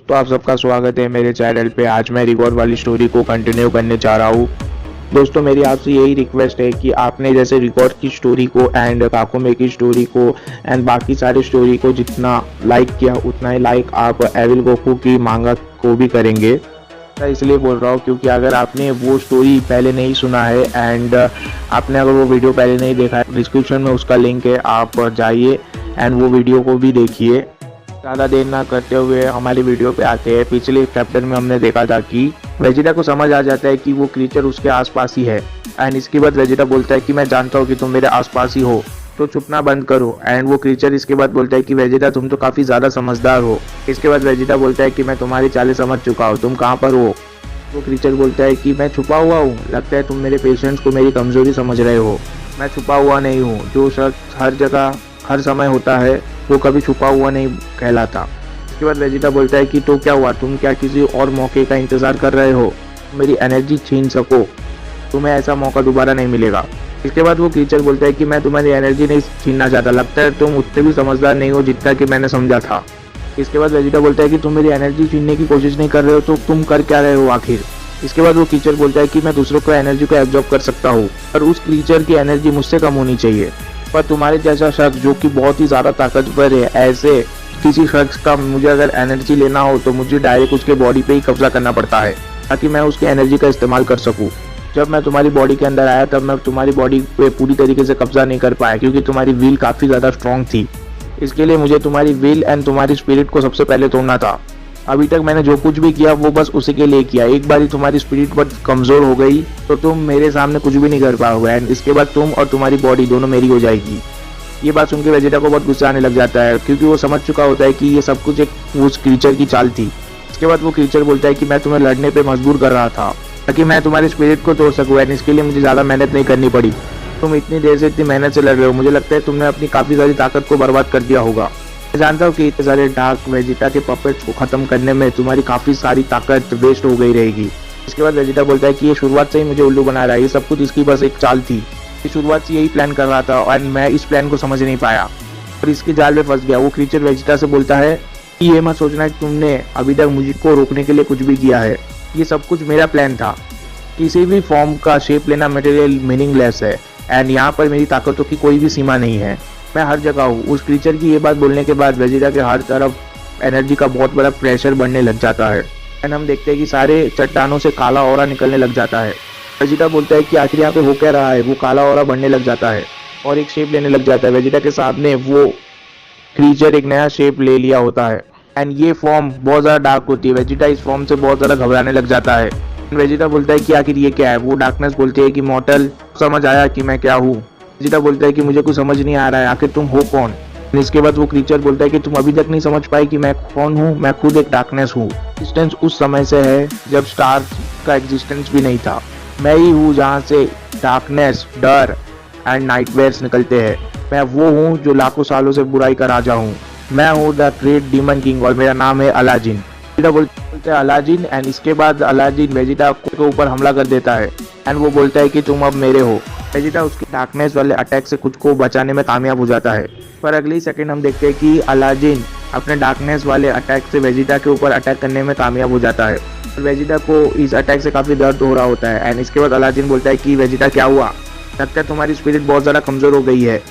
तो आप सबका स्वागत है मेरे चैनल पे। आज मैं रिकॉर्ड वाली स्टोरी को कंटिन्यू करने जा रहा हूँ। दोस्तों, मेरी आपसे यही रिक्वेस्ट है कि आपने जैसे रिकॉर्ड की स्टोरी को एंड काकुमे की स्टोरी को एंड बाकी सारी स्टोरी को जितना लाइक किया उतना ही लाइक आप एविल गोकू की मांगा को भी करेंगे। इसलिए बोल रहा हूँ क्योंकि अगर आपने वो स्टोरी पहले नहीं सुना है एंड आपने अगर वो वीडियो पहले नहीं देखा है, डिस्क्रिप्शन में उसका लिंक है, आप जाइए एंड वो वीडियो को भी देखिए। ज़्यादा देर ना करते हुए हमारी वीडियो पे आते हैं। पिछले चैप्टर में हमने देखा था कि वेजिटा को समझ आ जाता है कि वो क्रीचर उसके आसपास ही है एंड इसके बाद वेजिटा बोलता है कि मैं जानता हूँ कि तुम मेरे आसपास ही हो, तो छुपना बंद करो। एंड वो क्रीचर इसके बाद बोलता है कि वेजिटा तुम तो काफ़ी ज़्यादा समझदार हो। इसके बाद वेजिटा बोलता है कि मैं तुम्हारी चालें समझ चुका हूँ, तुम कहाँ पर हो। वो क्रीचर बोलता है कि मैं छुपा हुआ हूँ, लगता है तुम मेरे पेशेंट्स को मेरी कमज़ोरी समझ रहे हो। मैं छुपा हुआ नहीं हूँ, जो शख्स हर जगह हर समय होता है वो कभी छुपा हुआ नहीं कहलाता। इसके बाद वेजिटा बोलता है कि तो क्या हुआ, तुम क्या किसी और मौके का इंतज़ार कर रहे हो, मेरी एनर्जी छीन सको, तुम्हें ऐसा मौका दोबारा नहीं मिलेगा। इसके बाद वो क्रीचर बोलता है कि मैं तुम्हारी एनर्जी नहीं छीनना चाहता, लगता है तुम उतने भी समझदार नहीं हो जितना कि मैंने समझा था। इसके बाद वेजिटा बोलता है कि तुम मेरी एनर्जी छीनने की कोशिश नहीं कर रहे हो तो तुम कर क्या रहे हो आखिर। इसके बाद वो क्रीचर बोलता है कि मैं दूसरों को एनर्जी को एब्जॉर्ब कर सकता हूँ, पर उस क्रीचर की एनर्जी मुझसे कम होनी चाहिए। पर तुम्हारे जैसा शख्स जो कि बहुत ही ज़्यादा ताकतवर है, ऐसे किसी शख्स का मुझे अगर एनर्जी लेना हो तो मुझे डायरेक्ट उसके बॉडी पे ही कब्जा करना पड़ता है ताकि मैं उसकी एनर्जी का इस्तेमाल कर सकूं। जब मैं तुम्हारी बॉडी के अंदर आया तब मैं तुम्हारी बॉडी पे पूरी तरीके से कब्जा नहीं कर पाया क्योंकि तुम्हारी विल काफ़ी ज़्यादा स्ट्रॉन्ग थी। इसके लिए मुझे तुम्हारी विल एंड तुम्हारी स्पिरिट को सबसे पहले तोड़ना था। अभी तक मैंने जो कुछ भी किया वो बस उसी के लिए किया। एक बार तुम्हारी स्पिरिट बहुत कमज़ोर हो गई तो तुम मेरे सामने कुछ भी नहीं कर पाओगे एंड इसके बाद तुम और तुम्हारी बॉडी दोनों मेरी हो जाएगी। ये बात सुनकर वेजिटा को बहुत गुस्सा आने लग जाता है क्योंकि वो समझ चुका होता है कि ये सब कुछ एक उस क्रीचर की चाल थी। इसके बाद वो क्रीचर बोलता है कि मैं तुम्हें लड़ने पे मजबूर कर रहा था ताकि मैं तुम्हारी स्पिरिट को तोड़ सकूँ एंड इसके लिए मुझे ज़्यादा मेहनत नहीं करनी पड़ी। तुम इतनी देर से इतनी मेहनत से लड़ रहे हो, मुझे लगता है तुमने अपनी काफ़ी सारी ताकत को बर्बाद कर दिया होगा। मैं जानता हूँ कि इतने सारे डार्क वेजिटा के पपेट्स को ख़त्म करने में तुम्हारी काफ़ी सारी ताकत वेस्ट हो गई रहेगी। इसके बाद वेजिटा बोलता है कि ये शुरुआत से ही मुझे उल्लू बना रहा है, ये सब कुछ इसकी बस एक चाल थी। शुरुआत से यही प्लान कर रहा था और मैं इस प्लान को समझ नहीं पाया और इसके जाल में फंस गया। वो क्रीचर वेजिटा से बोलता है कि ये मत सोचना कि तुमने अभी तक मुझको रोकने के लिए कुछ भी किया है, ये सब कुछ मेरा प्लान था। किसी भी फॉर्म का शेप लेना मटेरियल मीनिंगलेस है एंड यहाँ पर मेरी ताकतों की कोई भी सीमा नहीं है, मैं हर जगह हूँ। उस क्रीचर की ये बात बोलने के बाद वेजिटा के हर तरफ एनर्जी का बहुत बड़ा प्रेशर बढ़ने लग जाता है एंड हम देखते हैं कि सारे चट्टानों से काला ऑरा निकलने लग जाता है। वेजिटा बोलता है कि आखिर यहाँ पे हो क्या रहा है। वो काला ऑरा बढ़ने लग जाता है और एक शेप लेने लग जाता है। वेजिटा के सामने वो क्रीचर एक नया शेप ले लिया होता है एंड ये फॉर्म बहुत ज़्यादा डार्क होती है। वेजिटा इस फॉर्म से बहुत ज़्यादा घबराने लग जाता है। वेजिटा बोलता है कि आखिर ये क्या है। वो डार्कनेस बोलती है कि मॉर्टल, समझ आया कि मैं क्या हूँ। वेजिटा बोलता है कि मुझे कुछ समझ नहीं आ रहा है, आखिर तुम हो कौन। इसके बाद वो क्रीचर बोलता है कि तुम अभी तक नहीं समझ पाए कि मैं कौन हूँ, मैं खुद एक डार्कनेस हूँ। एग्जिस्टेंस उस समय से है जब स्टार का एग्जिस्टेंस भी नहीं था। मैं ही हूँ जहाँ से डार्कनेस, डर एंड नाइटमेयर्स निकलते हैं। मैं वो हूँ जो लाखों सालों से बुराई का राजा हूँ। मैं हूँ द ग्रेट डीमन किंग और मेरा नाम है अलादीन। वेजिटा बोलते हैं अलादीन एंड इसके बाद अलादीन वेजिटा के ऊपर हमला कर देता है एंड वो बोलता है कि तुम अब मेरे हो। वेजिटा उसके डार्कनेस वाले अटैक से खुद को बचाने में कामयाब हो जाता है। पर अगली सेकंड हम देखते हैं कि अलादीन अपने डार्कनेस वाले अटैक से वेजिटा के ऊपर अटैक करने में कामयाब हो जाता है। वेजिटा को इस अटैक से काफ़ी दर्द हो रहा होता है एंड इसके बाद अलादीन बोलता है कि वेजिटा क्या हुआ, लगता है तुम्हारी स्पिरिट बहुत ज़्यादा कमज़ोर हो गई है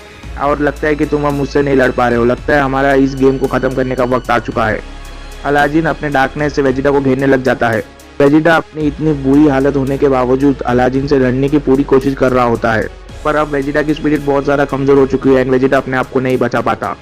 और लगता है कि तुम अब मुझसे नहीं लड़ पा रहे हो, लगता है हमारा इस गेम को ख़त्म करने का वक्त आ चुका है। अलादीन अपने डार्कनेस से वेजिटा को घेरने लग जाता है। वेजिटा अपनी इतनी बुरी हालत होने के बावजूद अलादीन से लड़ने की पूरी कोशिश कर रहा होता है, पर अब वेजिटा की स्पिरिट बहुत ज़्यादा कमज़ोर हो चुकी है एंड वेजिटा अपने आप को नहीं बचा पाता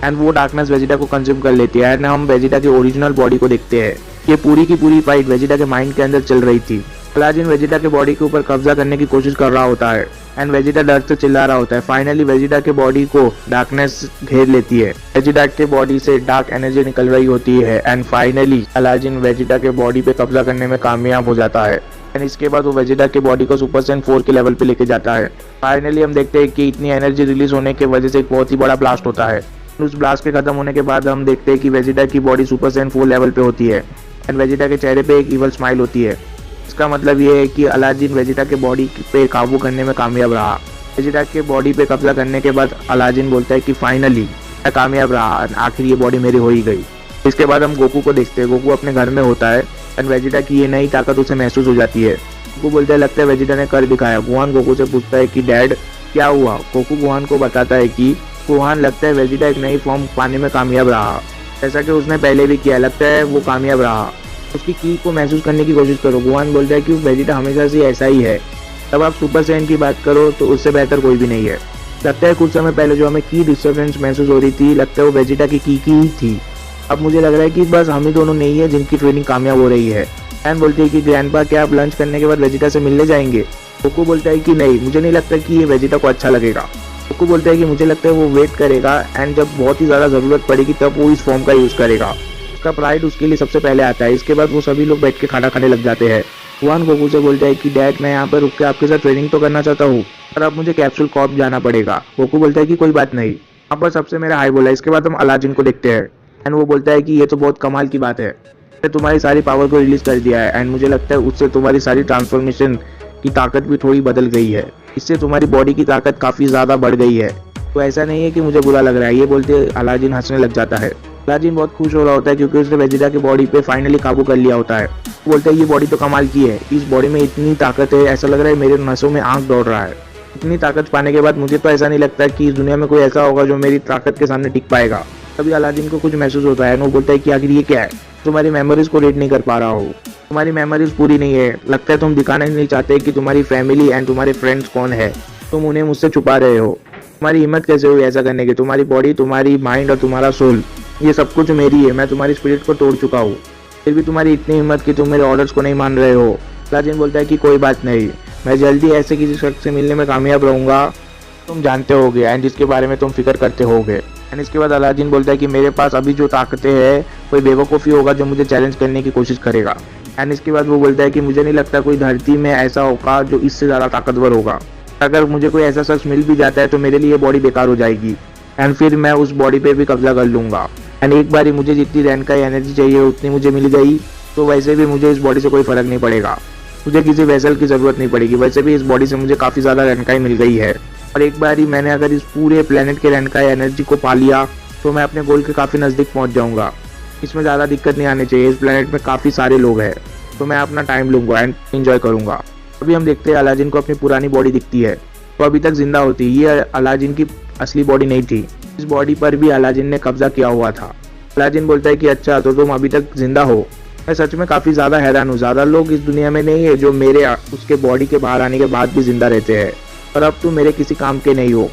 एंड वो डार्कनेस वेजिटा को कंज्यूम कर लेती है एंड हम वेजिटा की ओरिजिनल बॉडी को देखते हैं। ये पूरी की पूरी फाइट वेजिटा के माइंड के अंदर चल रही थी। अलादीन वेजिटा के बॉडी के ऊपर कब्जा करने की कोशिश कर रहा होता है एंड वेजिटा डर से चिल्ला रहा होता है। फाइनली वेजिटा के बॉडी को डार्कनेस घेर लेती है। वेजिटा के बॉडी से डार्क एनर्जी निकल रही होती है एंड फाइनली अलादीन वेजिटा के बॉडी पे कब्जा करने में कामयाब हो जाता है एंड इसके बाद वो वेजिटा के बॉडी को सुपर सेन 4 के लेवल पे लेके जाता है। फाइनली हम देखते हैं कि इतनी एनर्जी रिलीज होने की वजह से एक बहुत ही बड़ा ब्लास्ट होता है। उस ब्लास्ट के खत्म होने के बाद हम देखते हैं कि वेजिटा की बॉडी सुपर सेन 4 लेवल पे होती है एंड वेजिटा के चेहरे पे एक इवल स्माइल होती है। इसका मतलब ये है कि अलादीन वेजिटा के बॉडी पे काबू करने में कामयाब रहा। वेजिटा के बॉडी पे कब्जा करने के बाद अलादीन बोलता है कि फाइनली मैं कामयाब रहा, आखिर ये बॉडी मेरी हो ही गई। इसके बाद हम गोकू को देखते हैं। गोकू अपने घर में होता है एंड वेजिटा की ये नई ताकत उसे महसूस हो जाती है। गोकू बोलता है लगता है वेजिटा ने कर दिखाया। गोहान गोकू से पूछता है कि डैड क्या हुआ। गोकू गोहान को बताता है कि गोहान लगता है वेजिटा एक नई फॉर्म पाने में कामयाब रहा, जैसा कि उसने पहले भी किया, लगता है वो कामयाब रहा। उसकी की को महसूस करने की कोशिश करो। गोहान बोलता है कि वेजिटा हमेशा से ऐसा ही है। तब आप सुपर सैयन की बात करो तो उससे बेहतर कोई भी नहीं है। लगता है कुछ समय पहले जो हमें की डिस्टर्बेंस महसूस हो रही थी, लगता है वो वेजिटा की ही थी। अब मुझे लग रहा है कि बस हम ही दोनों नहीं है जिनकी ट्रेनिंग कामयाब हो रही है। एन बोलती है कि ग्रैंडपा क्या आप लंच करने के बाद वेजिटा से मिलने जाएंगे। गोकू बोलता है कि नहीं, मुझे नहीं लगता कि ये वेजिटा को अच्छा लगेगा। गोकू बोलता है कि मुझे लगता है वो वेट करेगा एंड जब बहुत ही ज़्यादा ज़रूरत पड़ेगी तब वो इस फॉर्म का यूज़ करेगा। उसका प्राइड उसके लिए सबसे पहले आता है। इसके बाद वो सभी लोग बैठ के खाना खाने लग जाते हैं। गोहान गोकू से बोलता है कि डैड मैं यहाँ पर रुक के आपके साथ ट्रेनिंग तो करना चाहता हूँ, पर अब मुझे कैप्सूल कॉर्प जाना पड़ेगा। गोकू बोलता है कि कोई बात नहीं, यहाँ पर सबसे मेरा हाई बोला। इसके बाद हम अलाजिन को देखते हैं एंड वो बोलता है कि ये तो बहुत कमाल की बात है, मैंने तुम्हारी सारी पावर को रिलीज कर दिया है एंड मुझे लगता है उससे तुम्हारी सारी ट्रांसफॉर्मेशन की ताकत भी थोड़ी बदल गई है। इससे तुम्हारी बॉडी की ताकत काफ़ी ज़्यादा बढ़ गई है, तो ऐसा नहीं है कि मुझे बुरा लग रहा है। ये बोलते अलाजिन हंसने लग जाता है। अलाजिन बहुत खुश हो रहा होता है क्योंकि उसने वेजिटा की बॉडी पे फाइनली काबू कर लिया होता है। वो बोलता है ये बॉडी तो कमाल की है, इस बॉडी में इतनी ताकत है, ऐसा लग रहा है मेरे नसों में आंख दौड़ रहा है। इतनी ताकत पाने के बाद मुझे तो ऐसा नहीं लगता कि इस दुनिया में कोई ऐसा होगा जो मेरी ताकत के सामने टिक पाएगा। तभी अलादीन को कुछ महसूस होता है। वो बोलता है कि आखिर ये क्या है, तुम्हारी मेमोरीज को रीड नहीं कर पा रहा हो, तुम्हारी मेमोरीज पूरी नहीं है, लगता है तुम दिखाना ही नहीं चाहते कि तुम्हारी फैमिली एंड तुम्हारे फ्रेंड्स कौन है, तुम उन्हें मुझसे छुपा रहे हो। तुम्हारी हिम्मत कैसे हुई ऐसा करने की, तुम्हारी बॉडी, तुम्हारी माइंड और तुम्हारा सोल ये सब कुछ मेरी है, मैं तुम्हारी स्पिरिट को तोड़ चुका हूँ, फिर भी तुम्हारी इतनी हिम्मत कि तुम मेरे ऑर्डर्स को नहीं मान रहे हो। अलादीन बोलता है कि कोई बात नहीं, मैं जल्दी ऐसे किसी शख्स से मिलने में कामयाब रहूँगा तुम जानते होगे एंड जिसके बारे में तुम फिक्र करते होगे। एंड इसके बाद अलादीन बोलता है कि मेरे पास अभी जो ताकतें हैं कोई बेवकूफ़ी होगा जो मुझे चैलेंज करने की कोशिश करेगा। एंड इसके बाद वो बोलता है कि मुझे नहीं लगता कोई धरती में ऐसा होगा जो इससे ज़्यादा ताकतवर होगा। अगर मुझे कोई ऐसा शख्स मिल भी जाता है तो मेरे लिए बॉडी बेकार हो जाएगी एंड फिर मैं उस बॉडी पे भी कब्जा कर लूँगा। एंड एक बारी मुझे जितनी रैनकाई एनर्जी चाहिए उतनी मुझे मिल गई तो वैसे भी मुझे इस बॉडी से कोई फ़र्क नहीं पड़ेगा, मुझे किसी वेसल की ज़रूरत नहीं पड़ेगी, वैसे भी इस बॉडी से मुझे काफ़ी ज़्यादा रैनकाई मिल गई है। और एक बार ही मैंने अगर इस पूरे प्लेनेट के रैनकाई एनर्जी को पा लिया तो मैं अपने गोल के काफ़ी नज़दीक पहुंच जाऊंगा। इसमें ज़्यादा दिक्कत नहीं आनी चाहिए, इस प्लेनेट में काफ़ी सारे लोग हैं तो मैं अपना टाइम लूँगा एंड इन्जॉय करूँगा। अभी हम देखते हैं अलादीन को अपनी पुरानी बॉडी दिखती है, तो अभी तक जिंदा होती। ये अलादीन की असली बॉडी नहीं थी, इस बॉडी पर भी अलादीन ने कब्जा किया हुआ था। अलादीन बोलता है कि अच्छा तो तुम अभी तक जिंदा हो, मैं सच में काफ़ी ज़्यादा हैरान हूँ, ज़्यादा लोग इस दुनिया में नहीं है जो मेरे उसके बॉडी के बाहर आने के बाद भी जिंदा रहते हैं, पर अब तुम मेरे किसी काम के नहीं हो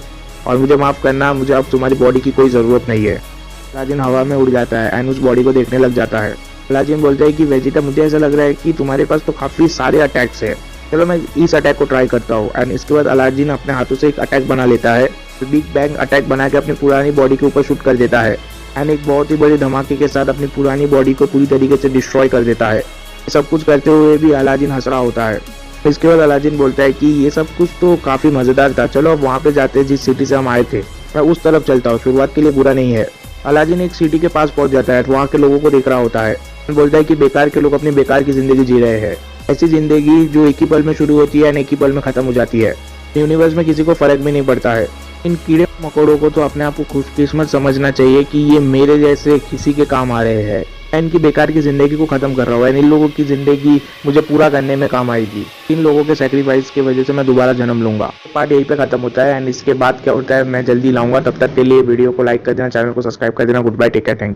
और मुझे माफ़ करना, मुझे अब तुम्हारी बॉडी की कोई ज़रूरत नहीं है। अलादीन हवा में उड़ जाता है एंड उस बॉडी को देखने लग जाता है। अलादीन बोलता है कि वेजिटा मुझे ऐसा लग रहा है कि तुम्हारे पास तो काफ़ी सारे अटैक्स है, चलो मैं इस अटैक को ट्राई करता हूँ। एंड इसके बाद अलादीन अपने हाथों से एक अटैक बना लेता है, बिग बैंग अटैक बना के अपनी पुरानी बॉडी के ऊपर शूट कर देता है एंड एक बहुत ही बड़े धमाके के साथ अपनी पुरानी बॉडी को पूरी तरीके से डिस्ट्रॉय कर देता है। सब कुछ करते हुए भी अलादीन हंस रहा होता है। इसके बाद अलादीन बोलता है कि ये सब कुछ तो काफ़ी मज़ेदार था, चलो अब वहाँ पे जाते हैं जिस सिटी से हम आए थे, मैं उस तरफ चलता हूँ, शुरुआत के लिए बुरा नहीं है। अलादीन एक सिटी के पास पहुँच जाता है, वहाँ के लोगों को देख रहा होता है, बोलता है कि बेकार के लोग अपनी बेकार की ज़िंदगी जी रहे हैं, ऐसी ज़िंदगी जो एक ही पल में शुरू होती है और एक ही पल में ख़त्म हो जाती है, यूनिवर्स में किसी को फ़र्क भी नहीं पड़ता है। इन कीड़े मकोड़ों को तो अपने आप को खुशकिस्मत समझना चाहिए कि ये मेरे जैसे किसी के काम आ रहे हैं। मैं इनकी बेकार की ज़िंदगी को ख़त्म कर रहा हूँ, इन लोगों की ज़िंदगी मुझे पूरा करने में काम आएगी, इन लोगों के सेक्रीफाइस की वजह से मैं दोबारा जन्म लूँगा। पार्ट यहीं पे ख़त्म होता है एंड इसके बाद क्या होता है मैं जल्दी लाऊंगा। तब तक के लिए वीडियो को लाइक कर देना, चैनल को सब्सक्राइब कर देना। Goodbye, take care, thank you.